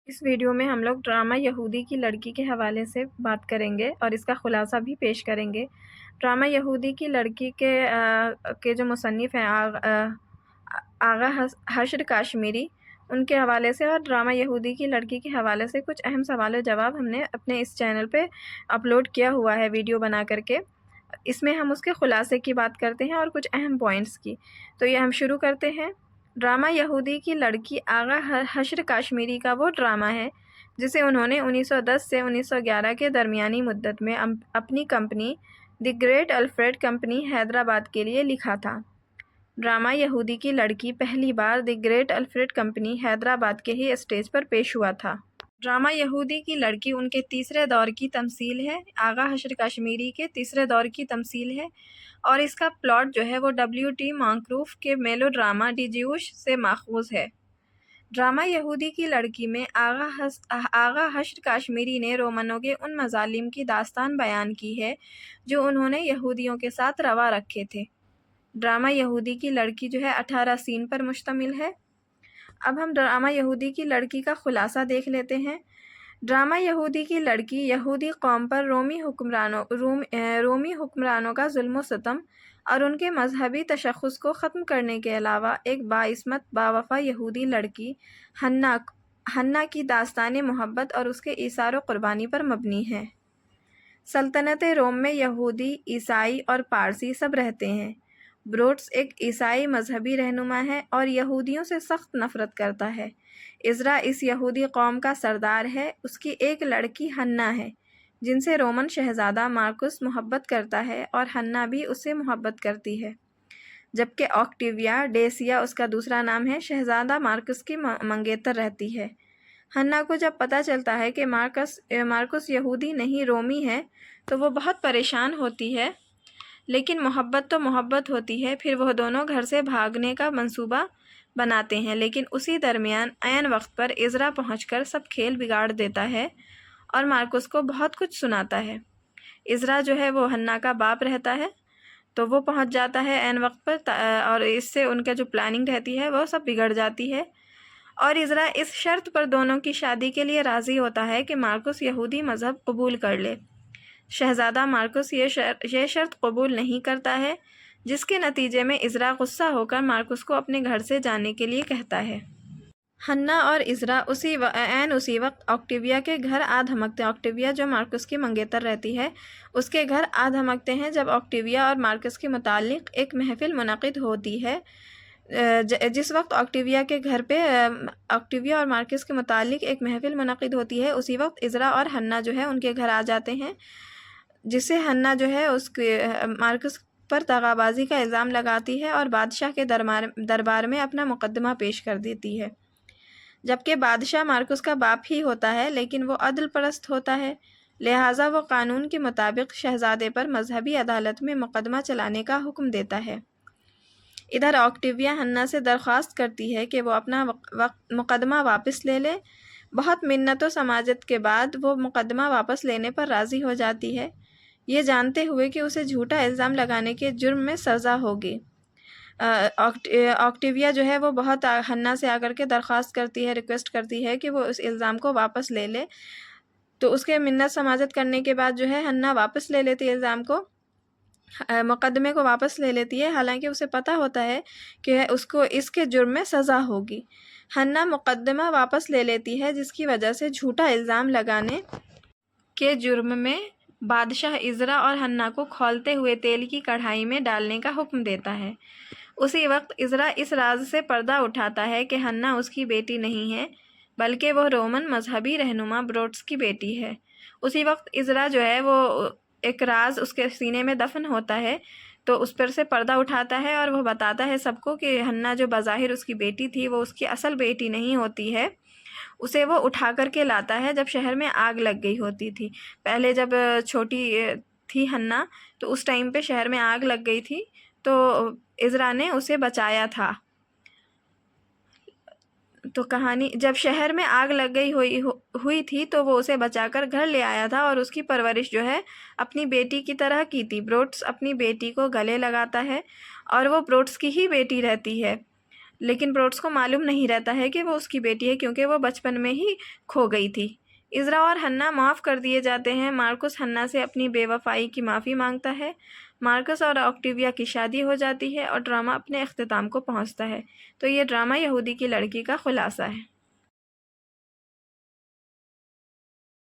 اس video میں ہم لوگ ڈرامہ یہودی کی لڑکی کے حوالے سے بات کریں گے اور اس کا خلاصہ بھی پیش کریں گے۔ ڈرامہ یہودی کی لڑکی کے جو مصنف ہیں آغا حشر کاشمیری، ان کے حوالے سے اور ڈرامہ یہودی کی لڑکی کے حوالے سے کچھ اہم سوال و جواب ہم نے اپنے اس چینل پہ اپلوڈ کیا ہوا ہے ویڈیو بنا کر کے۔ اس میں ہم اس کے خلاصے کی بات کرتے ہیں اور کچھ اہم پوائنٹس کی۔ تو یہ ہم شروع کرتے ہیں۔ ڈرامہ یہودی کی لڑکی آغا حشر کاشمیری کا وہ ڈرامہ ہے جسے انہوں نے 1910 سے 1911 کے درمیانی مدت میں اپنی company the great Alfred company Hyderabad کے لیے لکھا تھا۔ ڈرامہ یہودی کی لڑکی پہلی بار the great Alfred company Hyderabad کے ہی اسٹیج پر پیش ہوا تھا۔ ڈرامہ یہودی کی لڑکی ان کے تیسرے دور کی تمثیل ہے، آغا حشر کاشمیری کے تیسرے دور کی تمثیل ہے، اور اس کا پلاٹ جو ہے وہ W.T. مانکروف کے میلو ڈرامہ ڈی جیوش سے ماخوذ ہے۔ ڈرامہ یہودی کی لڑکی میں آغا حشر کاشمیری نے رومنوں کے ان مظالم کی داستان بیان کی ہے جو انہوں نے یہودیوں کے ساتھ روا رکھے تھے۔ ڈرامہ یہودی کی لڑکی جو ہے 18 سین پر مشتمل ہے۔ اب ہم ڈرامہ یہودی کی لڑکی کا خلاصہ دیکھ لیتے ہیں۔ ڈرامہ یہودی کی لڑکی یہودی قوم پر رومی حکمرانوں کا ظلم و ستم اور ان کے مذہبی تشخص کو ختم کرنے کے علاوہ ایک باعصمت باوفا یہودی لڑکی حنا کی داستان محبت اور اس کے ایثار و قربانی پر مبنی ہے۔ سلطنت روم میں یہودی، عیسائی اور پارسی سب رہتے ہیں۔ بروٹس ایک عیسائی مذہبی رہنما ہے اور یہودیوں سے سخت نفرت کرتا ہے۔ عزرا اس یہودی قوم کا سردار ہے۔ اس کی ایک لڑکی حنا ہے جن سے رومن شہزادہ مارکس محبت کرتا ہے اور حنا بھی اس سے محبت کرتی ہے، جبکہ آکٹیویا ڈیسیا اس کا دوسرا نام ہے شہزادہ مارکس کی منگیتر رہتی ہے۔ حنا کو جب پتہ چلتا ہے کہ مارکس یہودی نہیں رومی ہے تو وہ بہت پریشان ہوتی ہے، لیکن محبت تو محبت ہوتی ہے۔ پھر وہ دونوں گھر سے بھاگنے کا منصوبہ بناتے ہیں، لیکن اسی درمیان عین وقت پر عزرا پہنچ کر سب کھیل بگاڑ دیتا ہے اور مارکس کو بہت کچھ سناتا ہے۔ عزرا جو ہے وہ حنا کا باپ رہتا ہے، تو وہ پہنچ جاتا ہے عین وقت پر اور اس سے ان کا جو پلاننگ رہتی ہے وہ سب بگڑ جاتی ہے، اور عزرا اس شرط پر دونوں کی شادی کے لیے راضی ہوتا ہے کہ مارکس یہودی مذہب قبول کر لے۔ شہزادہ مارکس یہ شرط قبول نہیں کرتا ہے، جس کے نتیجے میں عزرا غصہ ہو کر مارکس کو اپنے گھر سے جانے کے لیے کہتا ہے۔ حنا اور عزرا عین اسی وقت آکٹیویا کے گھر آ دھمکتے ہیں۔ آکٹیویا جو مارکس کی منگیتر رہتی ہے، اس کے گھر آ دھمکتے ہیں جب آکٹیویا اور مارکس کے متعلق ایک محفل منعقد ہوتی ہے۔ جس وقت آکٹیویا کے گھر پہ آکٹیویا اور مارکس کے متعلق ایک محفل منعقد ہوتی ہے، اسی وقت عزرا اور حنا جو ہے ان کے گھر آ جاتے ہیں، جس سے حنا جو ہے اس کے مارکس پر دغابازی کا الزام لگاتی ہے اور بادشاہ کے دربار میں اپنا مقدمہ پیش کر دیتی ہے، جبکہ بادشاہ مارکس کا باپ ہی ہوتا ہے لیکن وہ عدل پرست ہوتا ہے، لہٰذا وہ قانون کے مطابق شہزادے پر مذہبی عدالت میں مقدمہ چلانے کا حکم دیتا ہے۔ ادھر آکٹیویا حنا سے درخواست کرتی ہے کہ وہ اپنا مقدمہ واپس لے لے۔ بہت منت و سماجت کے بعد وہ مقدمہ واپس لینے پر راضی ہو جاتی ہے، یہ جانتے ہوئے کہ اسے جھوٹا الزام لگانے کے جرم میں سزا ہوگی۔ آکٹیویا جو ہے وہ بہت حنا سے آ کر کے درخواست کرتی ہے، ریکویسٹ کرتی ہے کہ وہ اس الزام کو واپس لے لے، تو اس کے منت سماجت کرنے کے بعد جو ہے حنا واپس لے لیتی ہے الزام کو، مقدمے کو واپس لے لیتی ہے، حالانکہ اسے پتہ ہوتا ہے کہ اس کے جرم میں سزا ہوگی۔ حنا مقدمہ واپس لے لیتی ہے، جس کی وجہ سے جھوٹا الزام لگانے کے جرم میں بادشاہ عزرا اور حنا کو کھولتے ہوئے تیل کی کڑھائی میں ڈالنے کا حکم دیتا ہے۔ اسی وقت عزرا اس راز سے پردہ اٹھاتا ہے کہ حنا اس کی بیٹی نہیں ہے، بلکہ وہ رومن مذہبی رہنما بروٹس کی بیٹی ہے۔ اسی وقت عزرا جو ہے وہ ایک راز اس کے سینے میں دفن ہوتا ہے، تو اس پر سے پردہ اٹھاتا ہے اور وہ بتاتا ہے سب کو کہ حنا جو بظاہر اس کی بیٹی تھی وہ اس کی اصل بیٹی نہیں ہوتی ہے۔ اسے وہ اٹھا کر کے لاتا ہے جب شہر میں آگ لگ گئی ہوتی تھی۔ پہلے جب چھوٹی تھی حنا تو اس ٹائم پہ شہر میں آگ لگ گئی تھی، تو عزرا نے اسے بچایا تھا۔ تو کہانی جب شہر میں آگ لگ گئی ہوئی تھی تو وہ اسے بچا کر گھر لے آیا تھا اور اس کی پرورش جو ہے اپنی بیٹی کی طرح کی تھی۔ بروٹس اپنی بیٹی کو گلے لگاتا ہے اور وہ بروٹس کی ہی بیٹی رہتی ہے۔ لیکن بروٹس کو معلوم نہیں رہتا ہے کہ وہ اس کی بیٹی ہے کیونکہ وہ بچپن میں ہی کھو گئی تھی۔ عزرا اور ہنا معاف کر دیے جاتے ہیں۔ مارکس ہنا سے اپنی بے وفائی کی معافی مانگتا ہے۔ مارکس اور آکٹیویا کی شادی ہو جاتی ہے اور ڈرامہ اپنے اختتام کو پہنچتا ہے۔ تو یہ ڈرامہ یہودی کی لڑکی کا خلاصہ ہے۔